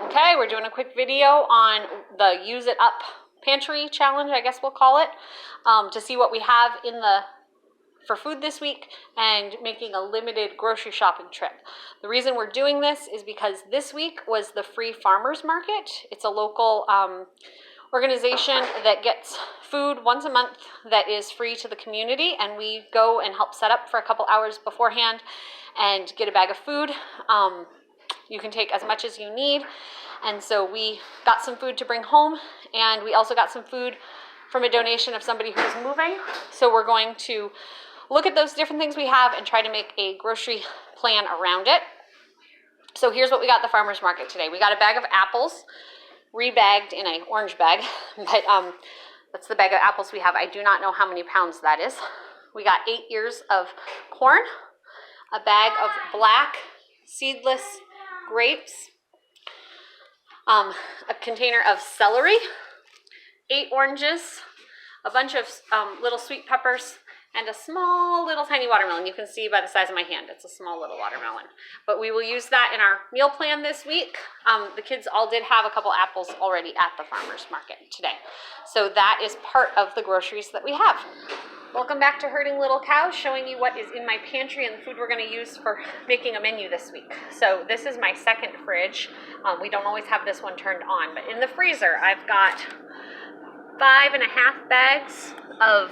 Okay, we're doing a quick video on the Use It Up Pantry challenge, I guess we'll call it, to see what we have for food this week and making a limited grocery shopping trip. The reason we're doing this is because this week was the free farmers market. It's a local organization that gets food once a month that is free to the community, and we go and help set up for a couple hours beforehand and get a bag of food. You can take as much as you need. And so we got some food to bring home, and we also got some food from a donation of somebody who's moving. So we're going to look at those different things we have and try to make a grocery plan around it. So here's what we got at the farmer's market today. We got a bag of apples, rebagged in an orange bag, but that's the bag of apples we have. I do not know how many pounds that is. We got 8 ears of corn, a bag of black seedless grapes, a container of celery, 8 oranges, a bunch of little sweet peppers, and a small little tiny watermelon. You can see by the size of my hand, it's a small little watermelon. But we will use that in our meal plan this week. The kids all did have a couple apples already at the farmer's market today. So that is part of the groceries that we have. Welcome back to Herding Little Cows, showing you what is in my pantry and the food we're going to use for making a menu this week. So this is my second fridge. We don't always have this one turned on, but in the freezer I've got 5.5 bags of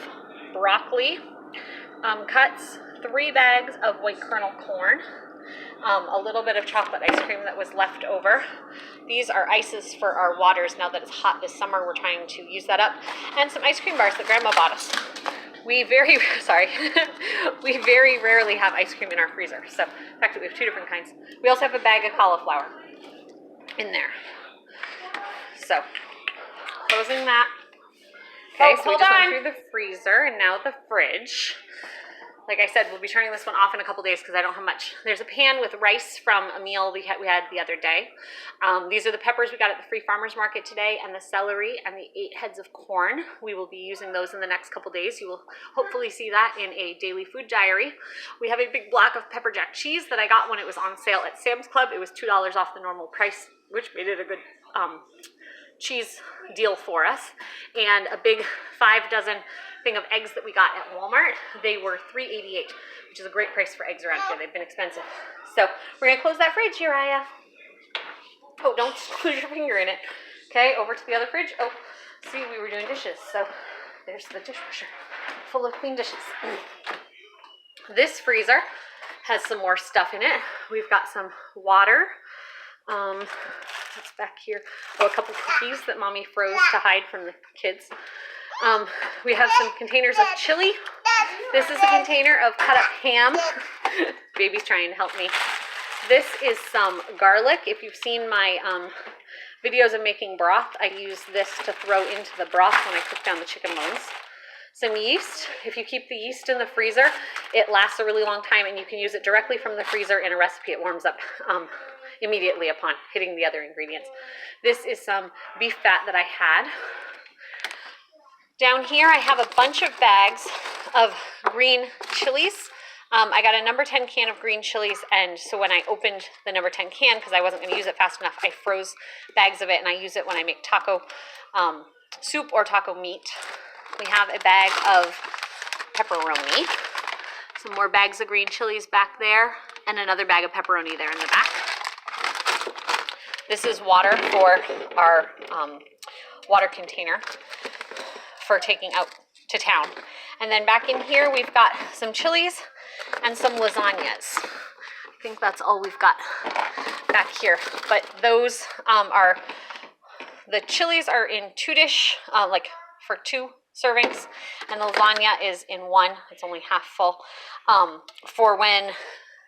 broccoli cuts, 3 bags of white kernel corn, a little bit of chocolate ice cream that was left over. These are ices for our waters now that it's hot this summer. We're trying to use that up. And some ice cream bars that Grandma bought us. We very rarely have ice cream in our freezer. So, in fact, we have 2 different kinds. We also have a bag of cauliflower in there. So, closing that. Okay, so we just went through the freezer and now the fridge. Like I said, we'll be turning this one off in a couple days because I don't have much. There's a pan with rice from a meal we had the other day. These are the peppers we got at the free farmers market today, and the celery and the 8 heads of corn. We will be using those in the next couple days. You will hopefully see that in a daily food diary. We have a big block of pepper jack cheese that I got when it was on sale at Sam's Club. It was $2 off the normal price, which made it a good cheese deal for us. And a big 5 dozen thing of eggs that we got at Walmart. They were $3.88, which is a great price for eggs around here. They've been expensive. So we're gonna close that fridge, Uriah. Oh, don't put your finger in it. Okay, over to the other fridge. Oh, see, we were doing dishes. So there's the dishwasher full of clean dishes. This freezer has some more stuff in it. We've got some water. What's back here? Oh, a couple cookies that Mommy froze to hide from the kids. We have some containers of chili. This is a container of cut up ham. Baby's trying to help me. This is some garlic. If you've seen my videos of making broth, I use this to throw into the broth when I cook down the chicken bones. Some yeast. If you keep the yeast in the freezer, it lasts a really long time, and you can use it directly from the freezer in a recipe. It warms up immediately upon hitting the other ingredients. This is some beef fat that I had. Down here I have a bunch of bags of green chilies. I got a number 10 can of green chilies, and so when I opened the number 10 can, because I wasn't going to use it fast enough, I froze bags of it, and I use it when I make taco soup or taco meat. We have a bag of pepperoni, some more bags of green chilies back there, and another bag of pepperoni there in the back. This is water for our water container for taking out to town. And then back in here we've got some chilies and some lasagnas. I think that's all we've got back here. But those the chilies are in 2 dish, like for 2 servings, and the lasagna is in 1. It's only half full. For when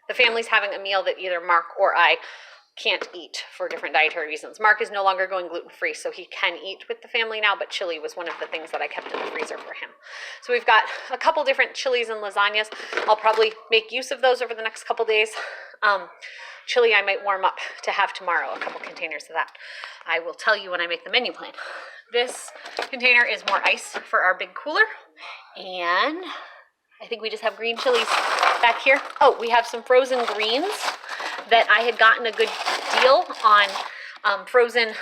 the family's having a meal that either Mark or I can't eat for different dietary reasons. Mark is no longer going gluten-free, so he can eat with the family now, but chili was one of the things that I kept in the freezer for him. So we've got a couple different chilies and lasagnas. I'll probably make use of those over the next couple days. Chili I might warm up to have tomorrow, a couple containers of that. I will tell you when I make the menu plan. This container is more ice for our big cooler, and I think we just have green chilies back here. Oh, we have some frozen greens that I had gotten a good deal on a frozen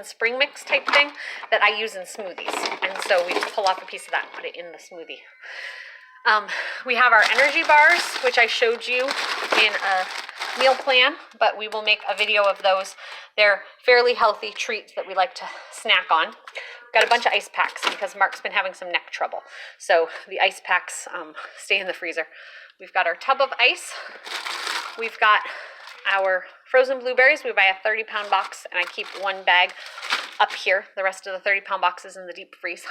spring mix type thing that I use in smoothies. And so we pull off a piece of that and put it in the smoothie. We have our energy bars, which I showed you in a meal plan, but we will make a video of those. They're fairly healthy treats that we like to snack on. Got a bunch of ice packs because Mark's been having some neck trouble. So the ice packs stay in the freezer. We've got our tub of ice. We've got our frozen blueberries. We buy a 30-pound box, and I keep one bag up here. The rest of the 30-pound box is in the deep freeze.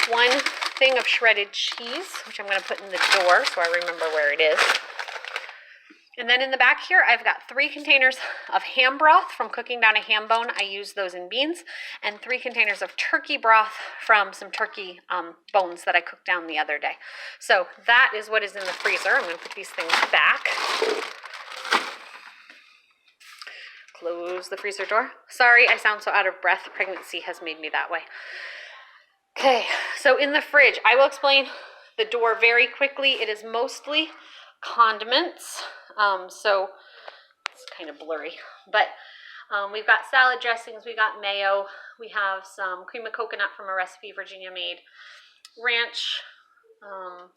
One thing of shredded cheese, which I'm going to put in the door so I remember where it is. And then in the back here, I've got 3 containers of ham broth from cooking down a ham bone. I use those in beans. And 3 containers of turkey broth from some turkey bones that I cooked down the other day. So that is what is in the freezer. I'm going to put these things back. Close the freezer door. Sorry, I sound so out of breath. Pregnancy has made me that way. Okay, so in the fridge, I will explain the door very quickly. It is mostly condiments, so it's kind of blurry, but we've got salad dressings, we got mayo, we have some cream of coconut from a recipe Virginia made, ranch,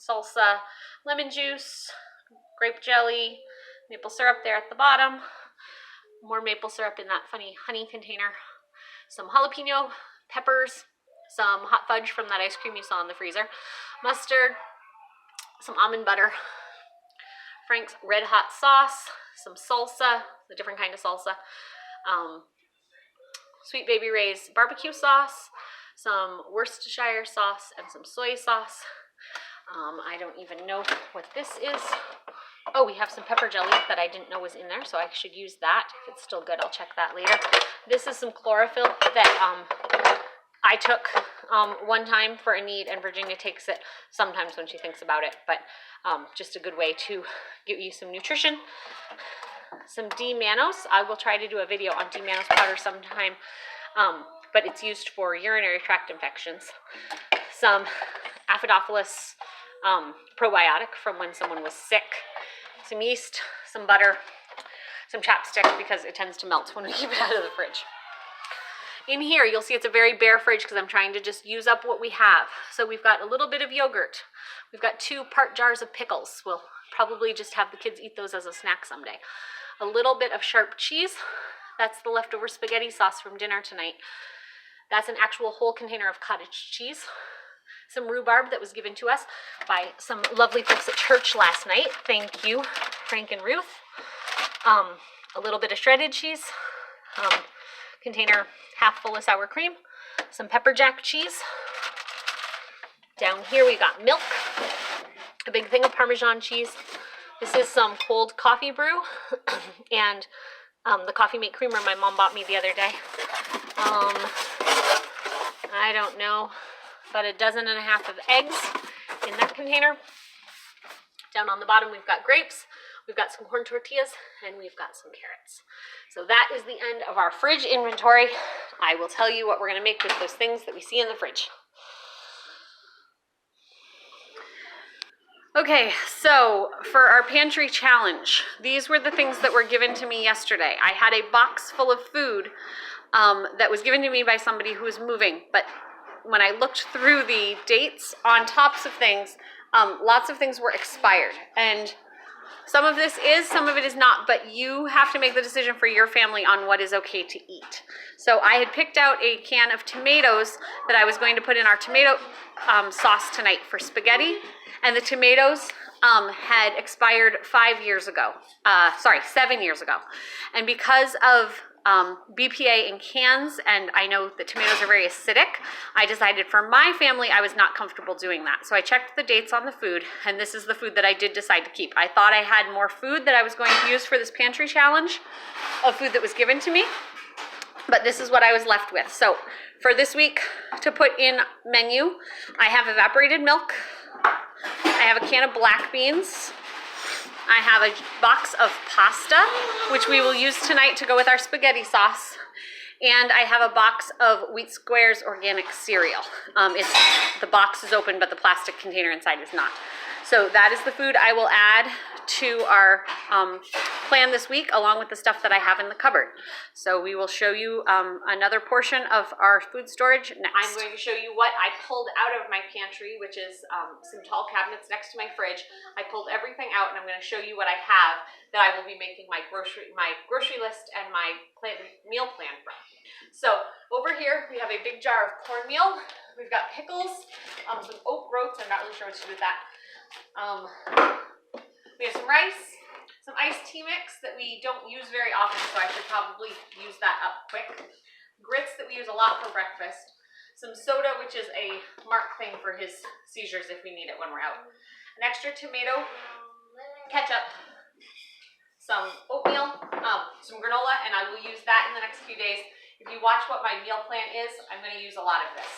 salsa, lemon juice, grape jelly, maple syrup there at the bottom, more maple syrup in that funny honey container, some jalapeno peppers, some hot fudge from that ice cream you saw in the freezer, mustard, some almond butter, Frank's red hot sauce, some salsa, a different kind of salsa, Sweet Baby Ray's barbecue sauce, some Worcestershire sauce, and some soy sauce. I don't even know what this is. Oh, we have some pepper jelly that I didn't know was in there, so I should use that. If it's still good, I'll check that later. This is some chlorophyll that I took one time for a need, and Virginia takes it sometimes when she thinks about it, but just a good way to give you some nutrition. Some D-mannose. I will try to do a video on D-mannose powder sometime, but it's used for urinary tract infections. Some Aphidophilus probiotic from when someone was sick. Some yeast, some butter, some chapstick because it tends to melt when we keep it out of the fridge. In here, you'll see it's a very bare fridge because I'm trying to just use up what we have. So we've got a little bit of yogurt. We've got 2 part jars of pickles. We'll probably just have the kids eat those as a snack someday. A little bit of sharp cheese. That's the leftover spaghetti sauce from dinner tonight. That's an actual whole container of cottage cheese. Some rhubarb that was given to us by some lovely folks at church last night. Thank you, Frank and Ruth. A little bit of shredded cheese. Container half full of sour cream, some pepper jack cheese. Down here we got milk, a big thing of Parmesan cheese. This is some cold coffee brew and the coffee mate creamer my mom bought me the other day. I don't know, about 1.5 dozen of eggs in that container. Down on the bottom we've got grapes, we've got some corn tortillas, and we've got some carrots. So that is the end of our fridge inventory. I will tell you what we're going to make with those things that we see in the fridge. Okay, so for our pantry challenge, these were the things that were given to me yesterday. I had a box full of food that was given to me by somebody who was moving, but when I looked through the dates on tops of things, lots of things were expired. And some of this is, some of it is not, but you have to make the decision for your family on what is okay to eat. So I had picked out a can of tomatoes that I was going to put in our tomato sauce tonight for spaghetti, and the tomatoes had expired 7 years ago. And because of BPA in cans, and I know that tomatoes are very acidic, I decided for my family I was not comfortable doing that. So I checked the dates on the food, and this is the food that I did decide to keep. I thought I had more food that I was going to use for this pantry challenge of food that was given to me, but this is what I was left with. So for this week to put in menu, I have evaporated milk, I have a can of black beans, I have a box of pasta, which we will use tonight to go with our spaghetti sauce. And I have a box of Wheat Squares organic cereal. The box is open, but the plastic container inside is not. So that is the food I will add to our plan this week, along with the stuff that I have in the cupboard. So we will show you another portion of our food storage next. I'm going to show you what I pulled out of my pantry, which is some tall cabinets next to my fridge. I pulled everything out, and I'm going to show you what I have that I will be making my grocery list and my meal plan from. So over here we have a big jar of cornmeal. We've got pickles, some oat groats. I'm not really sure what to do with that. We have some rice, some iced tea mix that we don't use very often, so I should probably use that up quick. Grits that we use a lot for breakfast. Some soda, which is a Mark thing for his seizures if we need it when we're out. An extra tomato, ketchup, some oatmeal, some granola, and I will use that in the next few days. If you watch what my meal plan is, I'm going to use a lot of this.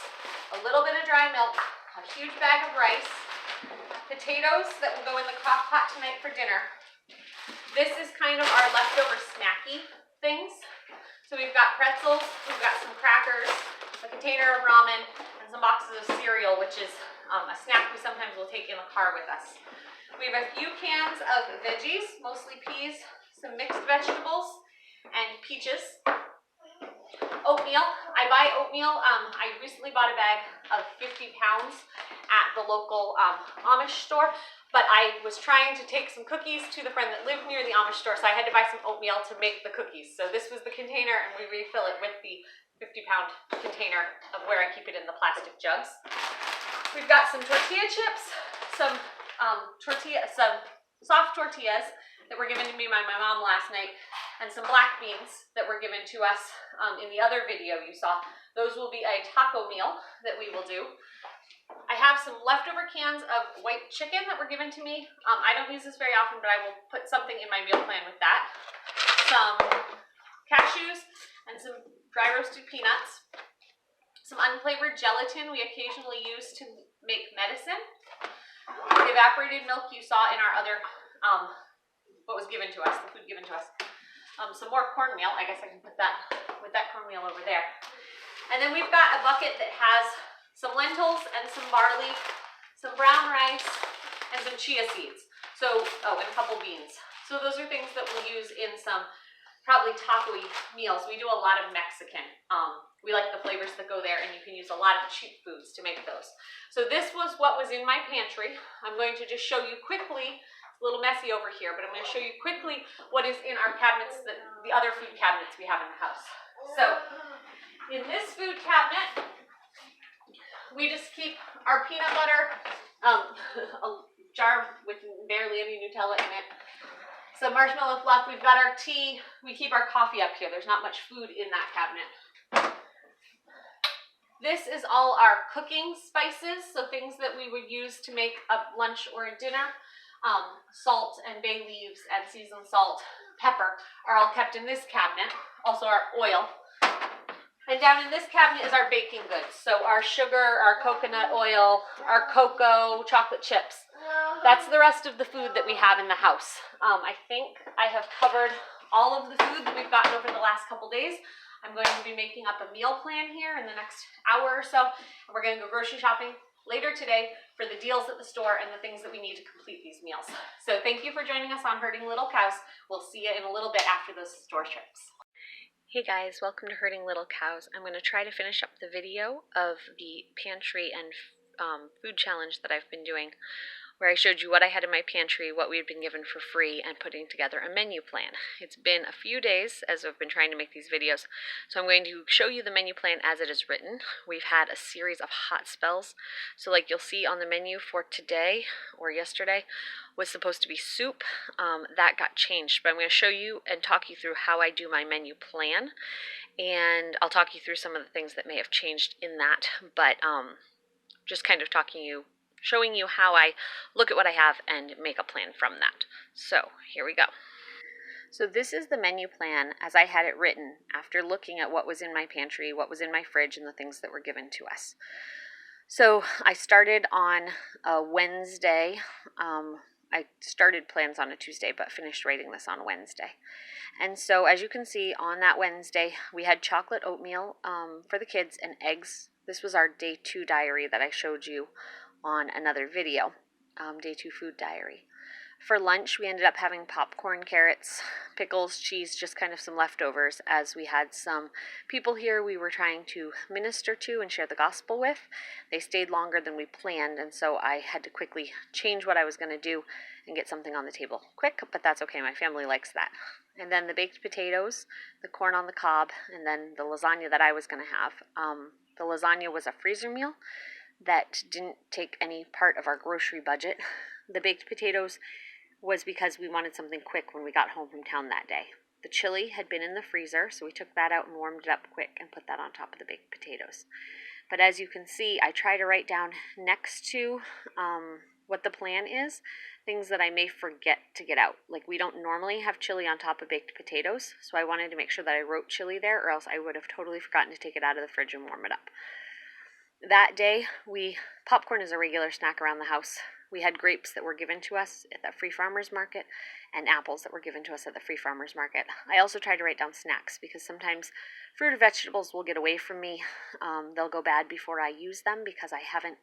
A little bit of dry milk, a huge bag of rice, potatoes that will go in the crock pot tonight for dinner. This is kind of our leftover snacky things. So we've got pretzels, we've got some crackers, a container of ramen, and some boxes of cereal, which is a snack we sometimes will take in the car with us. We have a few cans of veggies, mostly peas, some mixed vegetables, and peaches. Oatmeal. I buy oatmeal. I recently bought a bag of 50 pounds at the local Amish store, but I was trying to take some cookies to the friend that lived near the Amish store, so I had to buy some oatmeal to make the cookies. So this was the container, and we refill it with the 50-pound container of where I keep it in the plastic jugs. We've got some tortilla chips, some soft tortillas that were given to me by my mom last night, and some black beans that were given to us in the other video you saw. Those will be a taco meal that we will do. I have some leftover cans of white chicken that were given to me. I don't use this very often, but I will put something in my meal plan with that. Some cashews and some dry roasted peanuts. Some unflavored gelatin we occasionally use to make medicine. The evaporated milk you saw in our other, what was given to us, the food given to us. Some more cornmeal. I guess I can put that with that cornmeal over there. And then we've got a bucket that has some lentils and some barley, some brown rice, and some chia seeds. So, and a couple beans. So those are things that we'll use in some probably taco-y meals. We do a lot of Mexican. We like the flavors that go there, and you can use a lot of cheap foods to make those. So this was what was in my pantry. I'm going to just show you quickly. It's a little messy over here, but I'm going to show you quickly what is in our cabinets, the other food cabinets we have in the house. So in this food cabinet, we just keep our peanut butter, a jar with barely any Nutella in it, some marshmallow fluff. We've got our tea. We keep our coffee up here. There's not much food in that cabinet. This is all our cooking spices, so things that we would use to make a lunch or a dinner. Salt and bay leaves and seasoned salt, pepper are all kept in this cabinet. Also our oil. And down in this cabinet is our baking goods. So our sugar, our coconut oil, our cocoa, chocolate chips. That's the rest of the food that we have in the house. I think I have covered all of the food that we've gotten over the last couple days. I'm going to be making up a meal plan here in the next hour or so. And we're going to go grocery shopping later today for the deals at the store and the things that we need to complete these meals. So thank you for joining us on Herding Little Cows. We'll see you in a little bit after those store trips. Hey guys, welcome to Herding Little Cows. I'm going to try to finish up the video of the pantry and food challenge that I've been doing, where I showed you what I had in my pantry, what we had been given for free, and putting together a menu plan. It's been a few days as I've been trying to make these videos, so I'm going to show you the menu plan as it is written. We've had a series of hot spells, so like you'll see on the menu for today or yesterday was supposed to be soup. That got changed, but I'm going to show you and talk you through how I do my menu plan, and I'll talk you through some of the things that may have changed in that, but just kind of showing you how I look at what I have and make a plan from that. So here we go. So this is the menu plan as I had it written after looking at what was in my pantry, what was in my fridge, and the things that were given to us. So I started on a Wednesday. I started plans on a Tuesday, but finished writing this on Wednesday. And so as you can see on that Wednesday, we had chocolate oatmeal for the kids and eggs. This was our day 2 diary that I showed you on another video. day 2 food diary. For lunch, we ended up having popcorn, carrots, pickles, cheese, just kind of some leftovers, as we had some people here we were trying to minister to and share the gospel with. They stayed longer than we planned, and so I had to quickly change what I was going to do and get something on the table quick, but that's okay. My family likes that. And then the baked potatoes, the corn on the cob, and then the lasagna that I was going to have. The lasagna was a freezer meal that didn't take any part of our grocery budget. The baked potatoes was because we wanted something quick when we got home from town that day. The chili had been in the freezer, so we took that out and warmed it up quick and put that on top of the baked potatoes. But as you can see, I try to write down next to what the plan is, things that I may forget to get out. Like, we don't normally have chili on top of baked potatoes, so I wanted to make sure that I wrote chili there, or else I would have totally forgotten to take it out of the fridge and warm it up. That day, popcorn is a regular snack around the house. We had grapes that were given to us at that free farmers market and apples that were given to us at the free farmers market. I also tried to write down snacks because sometimes fruit or vegetables will get away from me. They'll go bad before I use them because I haven't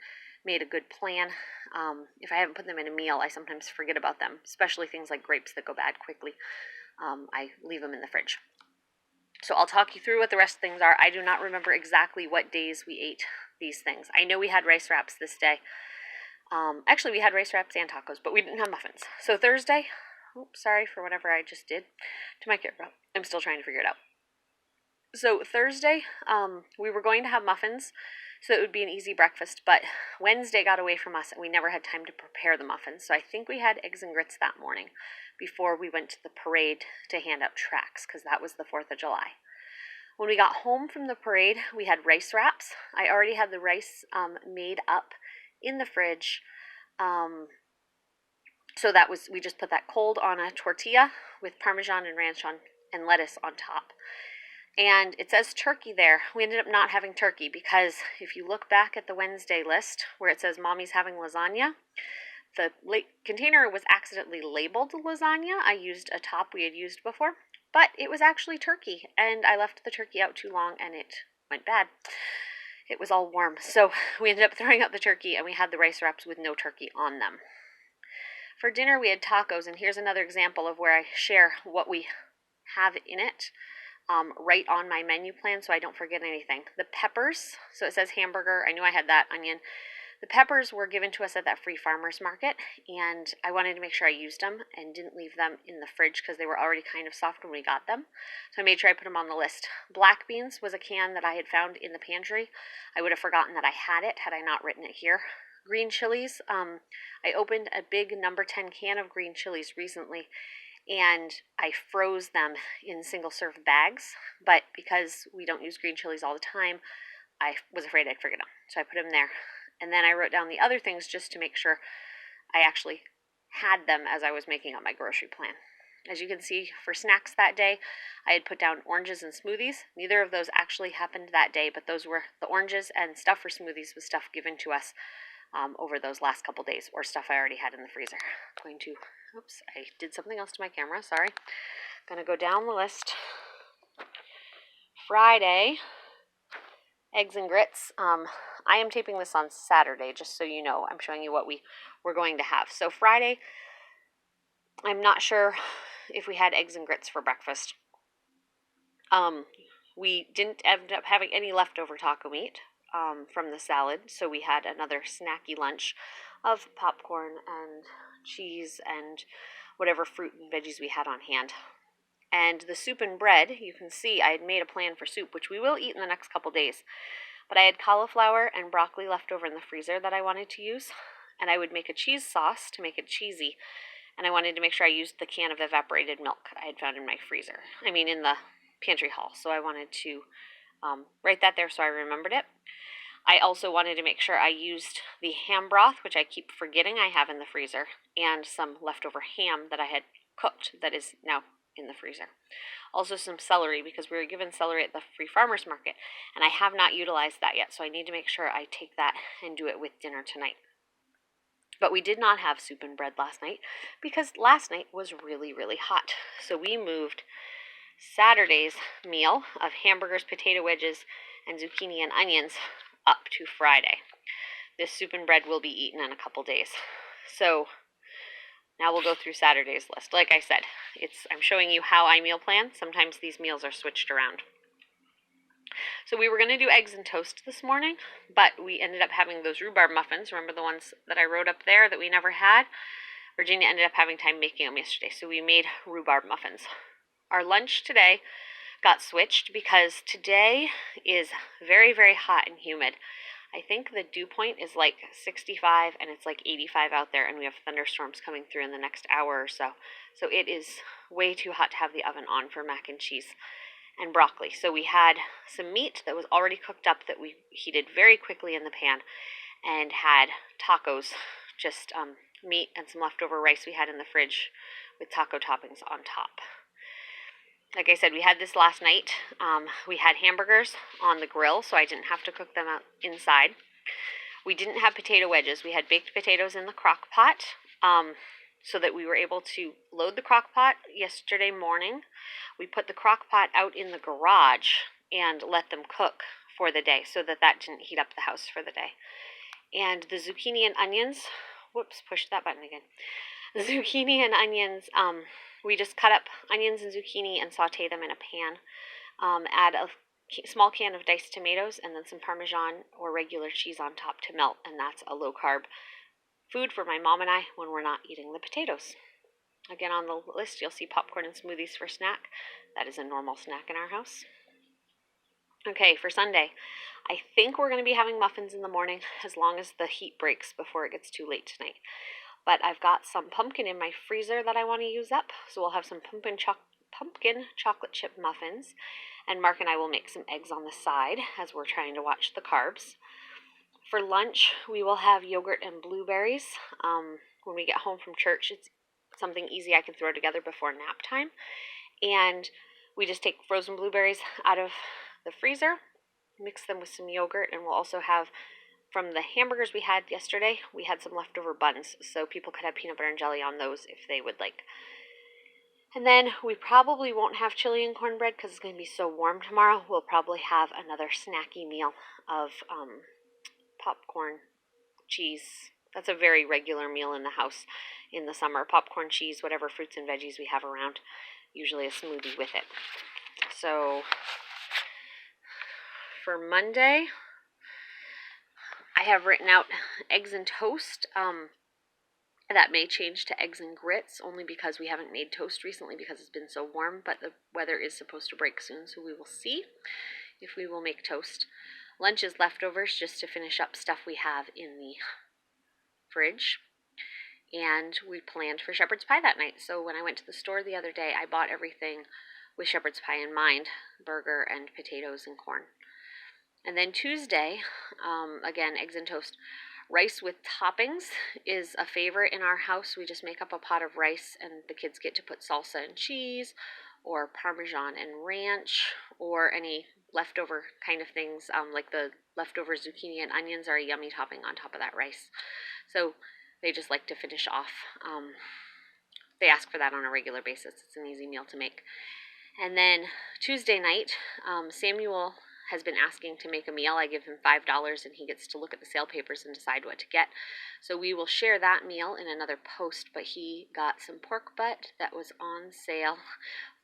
made a good plan. If I haven't put them in a meal, I sometimes forget about them, especially things like grapes that go bad quickly. I leave them in the fridge. So I'll talk you through what the rest of things are. I do not remember exactly what days we ate these things. I know we had rice wraps this day. Actually, we had rice wraps and tacos, but we didn't have muffins. So Thursday, sorry for whatever I just did to my camera. I'm still trying to figure it out. So Thursday, we were going to have muffins, so it would be an easy breakfast, but Wednesday got away from us and we never had time to prepare the muffins. So I think we had eggs and grits that morning before we went to the parade to hand out tracts, because that was the 4th of July. When we got home from the parade, we had rice wraps. I already had the rice made up in the fridge. So we just put that cold on a tortilla with Parmesan and ranch and lettuce on top. And it says turkey there. We ended up not having turkey because if you look back at the Wednesday list where it says Mommy's having lasagna, the container was accidentally labeled lasagna. I used a top we had used before, but it was actually turkey, and I left the turkey out too long and it went bad. It was all warm, so we ended up throwing out the turkey and we had the rice wraps with no turkey on them. For dinner, we had tacos, and here's another example of where I share what we have in it right on my menu plan so I don't forget anything. The peppers, so it says hamburger. I knew I had that, onion. The peppers were given to us at that free farmers market, and I wanted to make sure I used them and didn't leave them in the fridge because they were already kind of soft when we got them. So I made sure I put them on the list. Black beans was a can that I had found in the pantry. I would have forgotten that I had it had I not written it here. Green chilies. I opened a big number 10 can of green chilies recently, and I froze them in single-serve bags, but because we don't use green chilies all the time, I was afraid I'd forget them, so I put them there. And then I wrote down the other things just to make sure I actually had them as I was making up my grocery plan. As you can see, for snacks that day, I had put down oranges and smoothies. Neither of those actually happened that day, but those were the oranges, and stuff for smoothies was stuff given to us over those last couple days, or stuff I already had in the freezer. Oops, I did something else to my camera, sorry. Gonna go down the list. Friday, eggs and grits. I am taping this on Saturday, just so you know. I'm showing you what we were going to have. So Friday, I'm not sure if we had eggs and grits for breakfast. We didn't end up having any leftover taco meat from the salad, so we had another snacky lunch of popcorn and cheese and whatever fruit and veggies we had on hand. And the soup and bread, you can see I had made a plan for soup, which we will eat in the next couple days. But I had cauliflower and broccoli left over in the freezer that I wanted to use, and I would make a cheese sauce to make it cheesy, and I wanted to make sure I used the can of evaporated milk I had found in my freezer. In the pantry haul, so I wanted to write that there so I remembered it. I also wanted to make sure I used the ham broth, which I keep forgetting I have in the freezer, and some leftover ham that I had cooked that is now in the freezer. Also some celery, because we were given celery at the free farmers market, and I have not utilized that yet, so I need to make sure I take that and do it with dinner tonight. But we did not have soup and bread last night because last night was really, really hot. So we moved Saturday's meal of hamburgers, potato wedges, and zucchini and onions up to Friday. This soup and bread will be eaten in a couple days. So now we'll go through Saturday's list. Like I said, I'm showing you how I meal plan. Sometimes these meals are switched around. So we were going to do eggs and toast this morning, but we ended up having those rhubarb muffins. Remember the ones that I wrote up there that we never had? Virginia ended up having time making them yesterday, so we made rhubarb muffins. Our lunch today got switched because today is very, very hot and humid. I think the dew point is like 65 and it's like 85 out there, and we have thunderstorms coming through in the next hour or so. So it is way too hot to have the oven on for mac and cheese and broccoli. So we had some meat that was already cooked up that we heated very quickly in the pan, and had tacos, just meat and some leftover rice we had in the fridge with taco toppings on top. Like I said, we had this last night. We had hamburgers on the grill, so I didn't have to cook them out inside. We didn't have potato wedges. We had baked potatoes in the crock pot, so that we were able to load the crock pot yesterday morning. We put the crock pot out in the garage and let them cook for the day so that didn't heat up the house for the day. And the zucchini and onions, whoops, pushed that button again. The zucchini and onions, we just cut up onions and zucchini and saute them in a pan. Add a small can of diced tomatoes and then some Parmesan or regular cheese on top to melt, and that's a low-carb food for my mom and I when we're not eating the potatoes. Again, on the list, you'll see popcorn and smoothies for snack. That is a normal snack in our house. Okay, for Sunday, I think we're going to be having muffins in the morning as long as the heat breaks before it gets too late tonight. But I've got some pumpkin in my freezer that I want to use up, so we'll have some pumpkin chocolate chip muffins, and Mark and I will make some eggs on the side as we're trying to watch the carbs. For lunch, we will have yogurt and blueberries. When we get home from church, it's something easy I can throw together before nap time. And we just take frozen blueberries out of the freezer, mix them with some yogurt, and we'll also have, from the hamburgers we had yesterday, we had some leftover buns, so people could have peanut butter and jelly on those if they would like. And then we probably won't have chili and cornbread because it's going to be so warm tomorrow. We'll probably have another snacky meal of popcorn, cheese. That's a very regular meal in the house in the summer. Popcorn, cheese, whatever fruits and veggies we have around. Usually a smoothie with it. So for Monday, I have written out eggs and toast. That may change to eggs and grits, only because we haven't made toast recently because it's been so warm, but the weather is supposed to break soon, so we will see if we will make toast. Lunch is leftovers just to finish up stuff we have in the fridge. And we planned for shepherd's pie that night. So when I went to the store the other day, I bought everything with shepherd's pie in mind, burger and potatoes and corn. And then Tuesday, again, eggs and toast. Rice with toppings is a favorite in our house. We just make up a pot of rice, and the kids get to put salsa and cheese, or Parmesan and ranch, or any leftover kind of things, like the leftover zucchini and onions are a yummy topping on top of that rice. So they just like to finish off. They ask for that on a regular basis. It's an easy meal to make. And then Tuesday night, Samuel has been asking to make a meal. I give him $5 and he gets to look at the sale papers and decide what to get. So we will share that meal in another post, but he got some pork butt that was on sale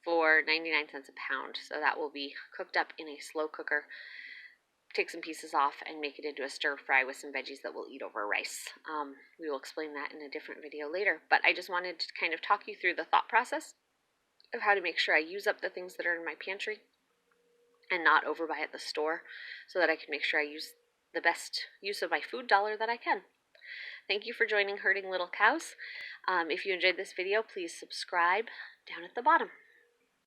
for 99 cents a pound. So that will be cooked up in a slow cooker. Take some pieces off and make it into a stir fry with some veggies that we'll eat over rice. We will explain that in a different video later, but I just wanted to kind of talk you through the thought process of how to make sure I use up the things that are in my pantry and not overbuy at the store, so that I can make sure I use the best use of my food dollar that I can. Thank you for joining Herding Little Cows. If you enjoyed this video, please subscribe down at the bottom.